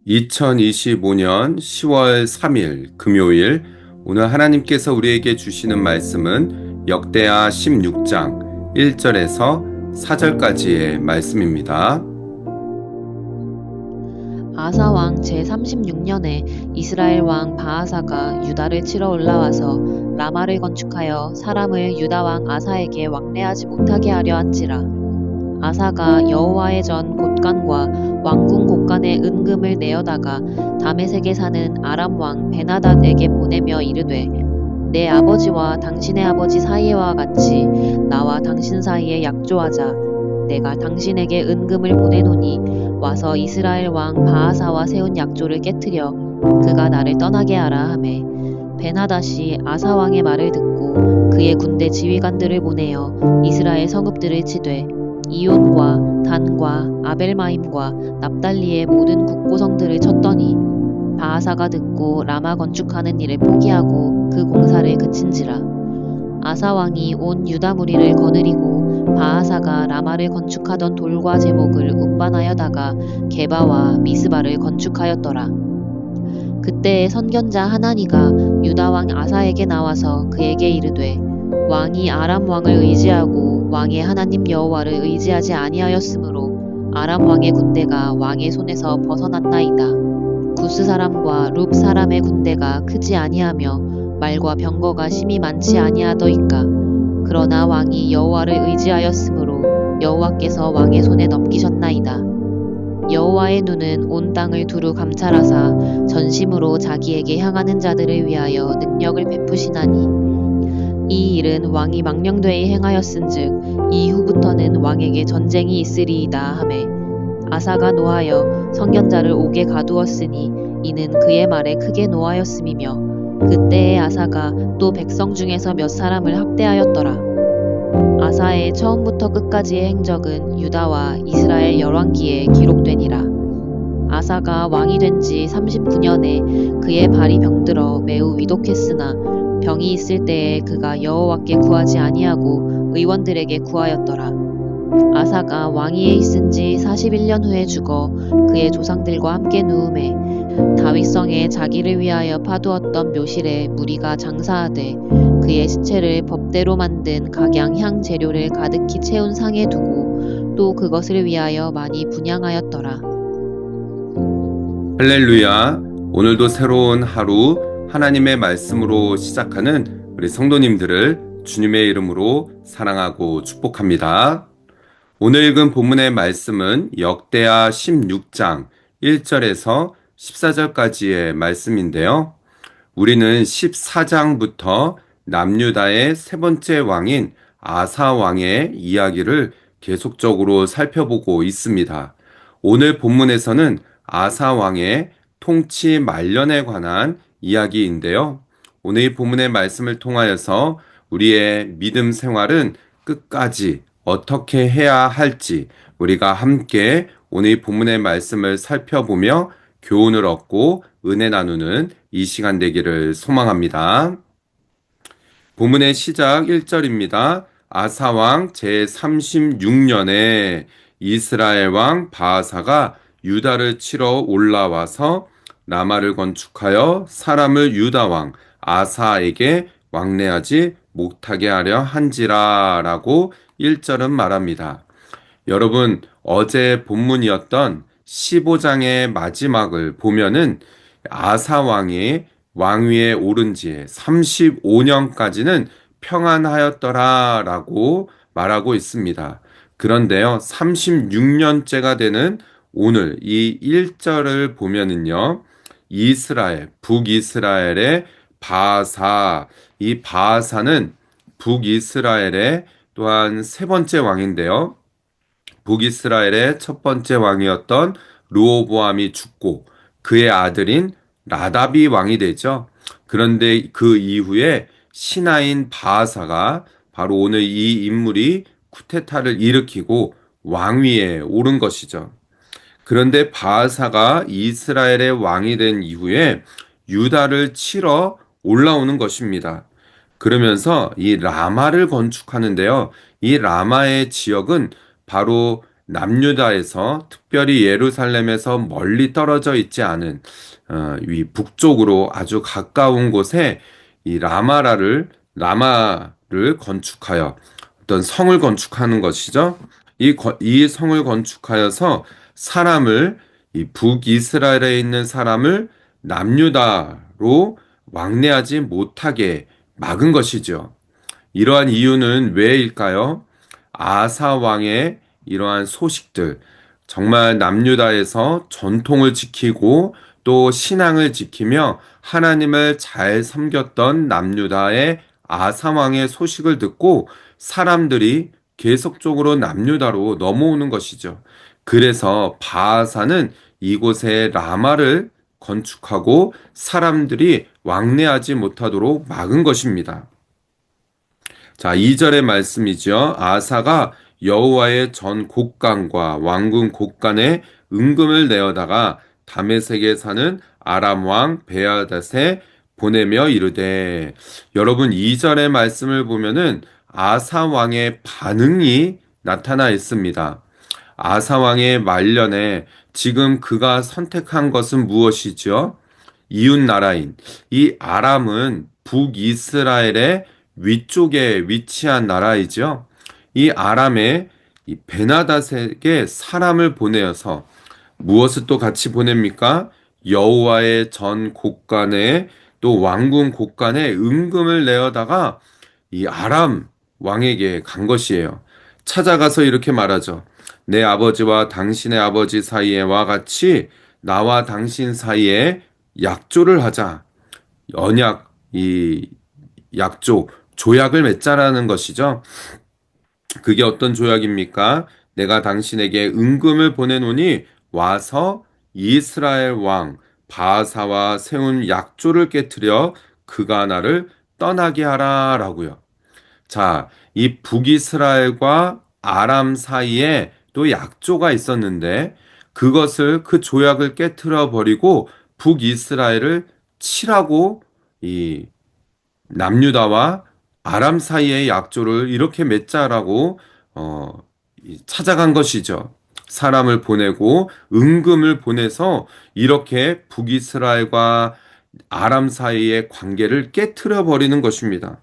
(2025년 10월 3일) 금요일, 오늘 하나님께서 우리에게 주시는 말씀은 역대하 16장 1절에서 4절까지의 말씀입니다. 아사 왕 제36년에 이스라엘 왕 바하사가 유다를 치러 올라와서 라마를 건축하여 사람을 유다 왕 아사에게 왕래하지 못하게 하려 한지라. 아사가 여호와의 전 곳간과 왕궁 곳간의 은금을 내어다가 다메섹에 사는 아람 왕 베나닷에게 보내며 이르되, 내 아버지와 당신의 아버지 사이와 같이 나와 당신 사이에 약조하자. 내가 당신에게 은금을 보내노니 와서 이스라엘 왕 바하사와 세운 약조를 깨뜨려 그가 나를 떠나게 하라 하매, 베나닷이 아사 왕의 말을 듣고 그의 군대 지휘관들을 보내어 이스라엘 성읍들을 치되 이온과 단과 아벨마임과 납달리의 모든 국고성들을 쳤더니 바하사가 듣고 라마 건축하는 일을 포기하고 그 공사를 그친지라. 아사 왕이 온 유다 무리를 거느리고 바하사가 라마를 건축하던 돌과 제목을 운반하여다가 게바와 미스바를 건축하였더라. 그때에 선견자 하나니가 유다 왕 아사에게 나와서 그에게 이르되, 왕이 아람 왕을 의지하고 왕의 하나님 여호와를 의지하지 아니하였으므로 아람 왕의 군대가 왕의 손에서 벗어났나이다. 구스 사람과 룹 사람의 군대가 크지 아니하며 말과 병거가 심히 많지 아니하더이까. 그러나 왕이 여호와를 의지하였으므로 여호와께서 왕의 손에 넘기셨나이다. 여호와의 눈은 온 땅을 두루 감찰하사 전심으로 자기에게 향하는 자들을 위하여 능력을 베푸시나니, 이 일은 왕이 망령되이 행하였은즉 이후부터는 왕에게 전쟁이 있으리이다 하매, 아사가 노하여 선견자를 옥에 가두었으니 이는 그의 말에 크게 노하였음이며, 그때에 아사가 또 백성 중에서 몇 사람을 학대하였더라. 아사의 처음부터 끝까지의 행적은 유다와 이스라엘 열왕기에 기록되니라. 아사가 왕이 된 지 39년에 그의 발이 병들어 매우 위독했으나 병이 있을 때에 그가 여호와께 구하지 아니하고 의원들에게 구하였더라. 아사가 왕위에 있은 지 41년 후에 죽어 그의 조상들과 함께 누우매 다윗성에 자기를 위하여 파두었던 묘실에 무리가 장사하되 그의 시체를 법대로 만든 각양 향 재료를 가득히 채운 상에 두고 또 그것을 위하여 많이 분향하였더라. 할렐루야. 오늘도 새로운 하루 하나님의 말씀으로 시작하는 우리 성도님들을 주님의 이름으로 사랑하고 축복합니다. 오늘 읽은 본문의 말씀은 역대하 16장 1절에서 14절까지의 말씀인데요. 우리는 14장부터 남유다의 세 번째 왕인 아사 왕의 이야기를 계속적으로 살펴보고 있습니다. 오늘 본문에서는 아사 왕의 통치 말년에 관한 이야기인데요. 오늘 이 본문의 말씀을 통하여서 우리의 믿음 생활은 끝까지 어떻게 해야 할지 우리가 함께 오늘 이 본문의 말씀을 살펴보며 교훈을 얻고 은혜 나누는 이 시간 되기를 소망합니다. 본문의 시작 1절입니다. 아사왕 제36년에 이스라엘 왕 바하사가 유다를 치러 올라와서 라마를 건축하여 사람을 유다 왕 아사에게 왕래하지 못하게 하려 한지라 라고 1절은 말합니다. 여러분, 어제 본문이었던 15장의 마지막을 보면은 아사 왕이 왕위에 오른 지 35년까지는 평안하였더라 라고 말하고 있습니다. 그런데요, 36년째가 되는 오늘 이 1절을 보면은요, 북이스라엘의 바하사, 이 바하사는 북이스라엘의 또한 세 번째 왕인데요. 북이스라엘의 첫 번째 왕이었던 르호보암이 죽고 그의 아들인 나답이 왕이 되죠. 그런데 그 이후에 신하인 바하사가 바로 오늘 이 인물이 쿠데타를 일으키고 왕위에 오른 것이죠. 그런데 바하사가 이스라엘의 왕이 된 이후에 유다를 치러 올라오는 것입니다. 그러면서 이 라마를 건축하는데요. 이 라마의 지역은 바로 남유다에서 특별히 예루살렘에서 멀리 떨어져 있지 않은 이 북쪽으로 아주 가까운 곳에 이 라마를 건축하여 어떤 성을 건축하는 것이죠. 이 성을 건축하여서 사람을 이 북이스라엘에 있는 사람을 남유다로 왕래하지 못하게 막은 것이죠. 이러한 이유는 왜일까요? 아사 왕의 이러한 소식들, 정말 남유다에서 전통을 지키고 또 신앙을 지키며 하나님을 잘 섬겼던 남유다의 아사 왕의 소식을 듣고 사람들이 계속적으로 남유다로 넘어오는 것이죠. 그래서 바하사는 이곳에 라마를 건축하고 사람들이 왕래하지 못하도록 막은 것입니다. 자, 2절의 말씀이죠. 아사가 여호와의 전 곡간과 왕궁 곡간에 은금을 내어다가 다메섹에 사는 아람 왕 베아닷에 보내며 이르되, 여러분 2절의 말씀을 보면은 아사 왕의 반응이 나타나 있습니다. 아사 왕의 말년에 지금 그가 선택한 것은 무엇이죠? 이웃 나라인 이 아람은 북이스라엘의 위쪽에 위치한 나라이죠. 이 아람에 이 베나닷에게 사람을 보내어서 무엇을 또 같이 보냅니까? 여호와의 전 곳간에 또 왕궁 곳간에 은금을 내어다가 이 아람 왕에게 간 것이에요. 찾아가서 이렇게 말하죠. 내 아버지와 당신의 아버지 사이에와 같이 나와 당신 사이에 약조를 하자. 언약, 이 약조, 조약을 맺자라는 것이죠. 그게 어떤 조약입니까? 내가 당신에게 은금을 보내노니 와서 이스라엘 왕 바하사와 세운 약조를 깨뜨려 그가 나를 떠나게 하라라고요. 자, 이 북이스라엘과 아람 사이에 또 약조가 있었는데 그 조약을 깨뜨려 버리고 북이스라엘을 치라고 이 남유다와 아람 사이의 약조를 이렇게 맺자라고 어, 찾아간 것이죠. 사람을 보내고 은금을 보내서 이렇게 북이스라엘과 아람 사이의 관계를 깨뜨려 버리는 것입니다.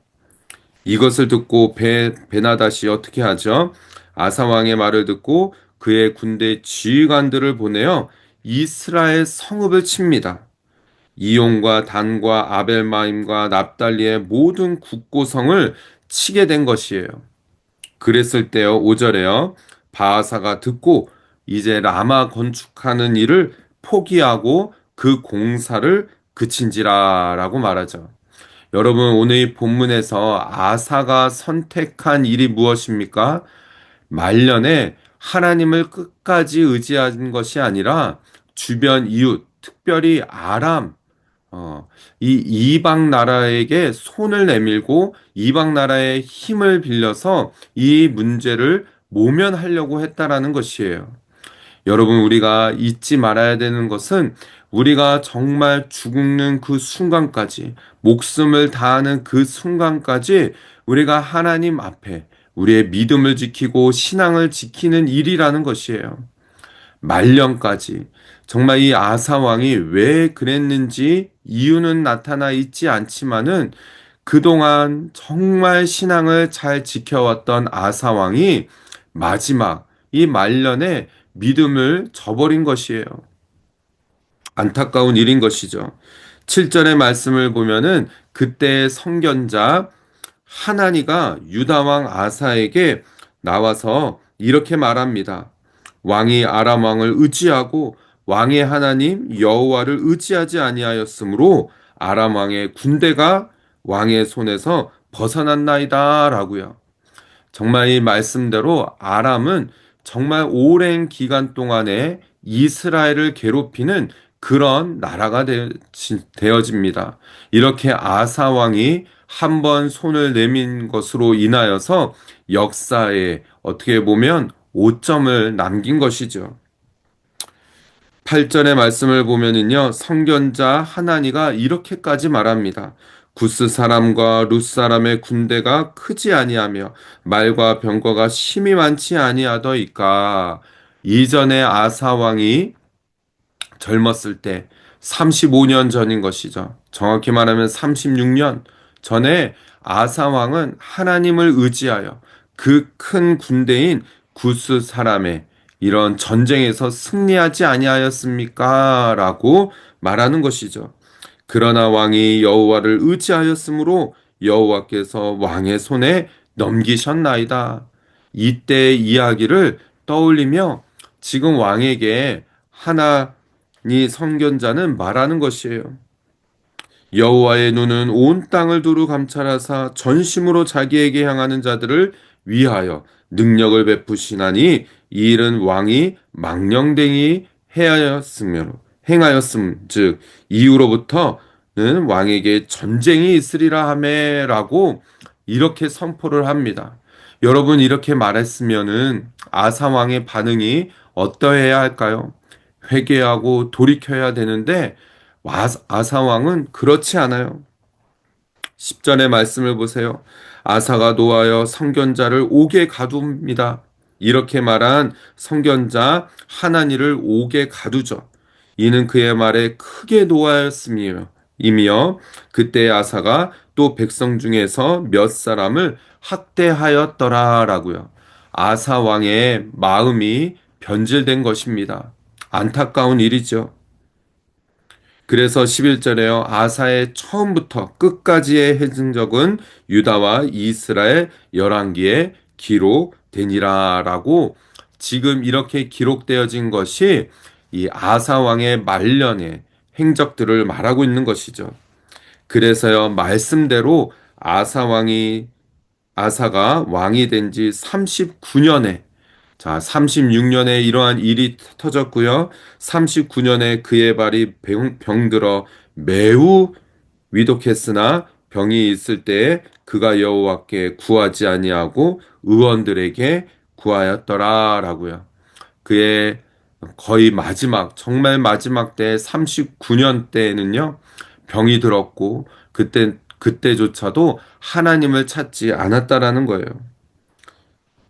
이것을 듣고 베나닷이 어떻게 하죠? 아사 왕의 말을 듣고 그의 군대 지휘관들을 보내어 이스라엘 성읍을 칩니다. 이용과 단과 아벨마임과 납달리의 모든 국고성을 치게 된 것이에요. 그랬을 때요, 5절에요. 바하사가 듣고 이제 라마 건축하는 일을 포기하고 그 공사를 그친지라라고 말하죠. 여러분, 오늘 이 본문에서 아사가 선택한 일이 무엇입니까? 말년에 하나님을 끝까지 의지한 것이 아니라 주변 이웃, 특별히 아람, 이 이방 나라에게 손을 내밀고 이방 나라의 힘을 빌려서 이 문제를 모면하려고 했다라는 것이에요. 여러분, 우리가 잊지 말아야 되는 것은 우리가 정말 죽는 그 순간까지, 목숨을 다하는 그 순간까지 우리가 하나님 앞에 우리의 믿음을 지키고 신앙을 지키는 일이라는 것이에요. 말년까지. 정말 이 아사 왕이 왜 그랬는지 이유는 나타나 있지 않지만은 그동안 정말 신앙을 잘 지켜왔던 아사 왕이 마지막 이 말년에 믿음을 저버린 것이에요. 안타까운 일인 것이죠. 7절의 말씀을 보면은 그때 선견자 하나니가 유다 왕 아사에게 나와서 이렇게 말합니다. 왕이 아람 왕을 의지하고 왕의 하나님 여호와를 의지하지 아니하였으므로 아람 왕의 군대가 왕의 손에서 벗어났나이다라고요. 정말 이 말씀대로 아람은 정말 오랜 기간 동안에 이스라엘을 괴롭히는 그런 나라가 되어집니다. 이렇게 아사 왕이 한 번 손을 내민 것으로 인하여서 역사에 어떻게 보면 오점을 남긴 것이죠. 8절의 말씀을 보면은요, 선견자 하나니가 이렇게까지 말합니다. 구스 사람과 룻 사람의 군대가 크지 아니하며 말과 병거가 심히 많지 아니하더이까. 이전에 아사 왕이 젊었을 때 35년 전인 것이죠. 정확히 말하면 36년 전에 아사 왕은 하나님을 의지하여 그 큰 군대인 구스 사람의 이런 전쟁에서 승리하지 아니하였습니까? 라고 말하는 것이죠. 그러나 왕이 여호와를 의지하였으므로 여호와께서 왕의 손에 넘기셨나이다. 이때 이야기를 떠올리며 지금 왕에게 하나니 선견자는 말하는 것이에요. 여호와의 눈은 온 땅을 두루 감찰하사 전심으로 자기에게 향하는 자들을 위하여 능력을 베푸시나니 이 일은 왕이 망령되이 행하였음즉 이후로부터는 왕에게 전쟁이 있으리라 하매라고 이렇게 선포를 합니다. 여러분 이렇게 말했으면은 아사 왕의 반응이 어떠해야 할까요? 회개하고 돌이켜야 되는데 아사 왕은 그렇지 않아요. 10절의 말씀을 보세요. 아사가 노하여 선견자를 옥에 가둡니다. 이렇게 말한 선견자 하나니를 옥에 가두죠. 이는 그의 말에 크게 노하였으며 이며 그때 아사가 또 백성 중에서 몇 사람을 학대하였더라라고요. 아사 왕의 마음이 변질된 것입니다. 안타까운 일이죠. 그래서 11절에요. 아사의 처음부터 끝까지의 행적은 유다와 이스라엘 열왕기에 기록되니라라고 지금 이렇게 기록되어진 것이 이 아사 왕의 말년의 행적들을 말하고 있는 것이죠. 그래서요, 말씀대로 아사가 왕이 된 지 39년에 36년에 이러한 일이 터졌고요. 39년에 그의 발이 병들어 매우 위독했으나 병이 있을 때에 그가 여호와께 구하지 아니하고 의원들에게 구하였더라라고요. 그의 거의 마지막, 정말 마지막 때 39년 때에는요. 병이 들었고 그때조차도 하나님을 찾지 않았다라는 거예요.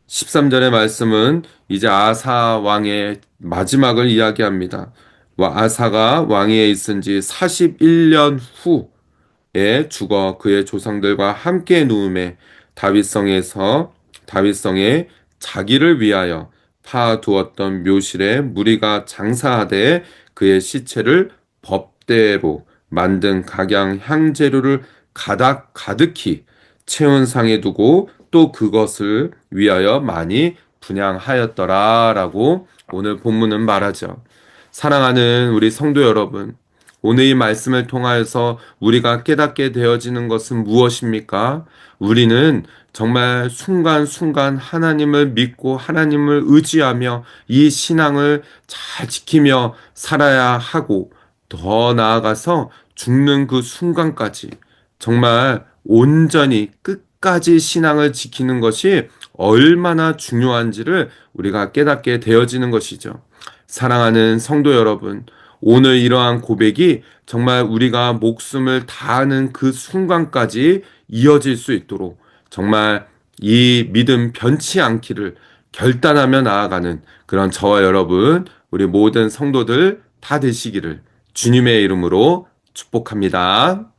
13절의 말씀은 이제 아사 왕의 마지막을 이야기합니다. 아사가 왕위에 있은 지 41년 후에 죽어 그의 조상들과 함께 누움에 다윗성에 자기를 위하여 파두었던 묘실에 무리가 장사하되 그의 시체를 법대로 만든 각양 향재료를 가득히 채운 상에 두고 또 그것을 위하여 많이 분향하였더라라고 오늘 본문은 말하죠. 사랑하는 우리 성도 여러분, 오늘 이 말씀을 통하여서 우리가 깨닫게 되어지는 것은 무엇입니까? 우리는 정말 순간순간 하나님을 믿고 하나님을 의지하며 이 신앙을 잘 지키며 살아야 하고 더 나아가서 죽는 그 순간까지 정말 온전히 끝까지 신앙을 지키는 것이 얼마나 중요한지를 우리가 깨닫게 되어지는 것이죠. 사랑하는 성도 여러분, 오늘 이러한 고백이 정말 우리가 목숨을 다하는 그 순간까지 이어질 수 있도록 정말 이 믿음 변치 않기를 결단하며 나아가는 그런 저와 여러분, 우리 모든 성도들 다 되시기를 주님의 이름으로 축복합니다.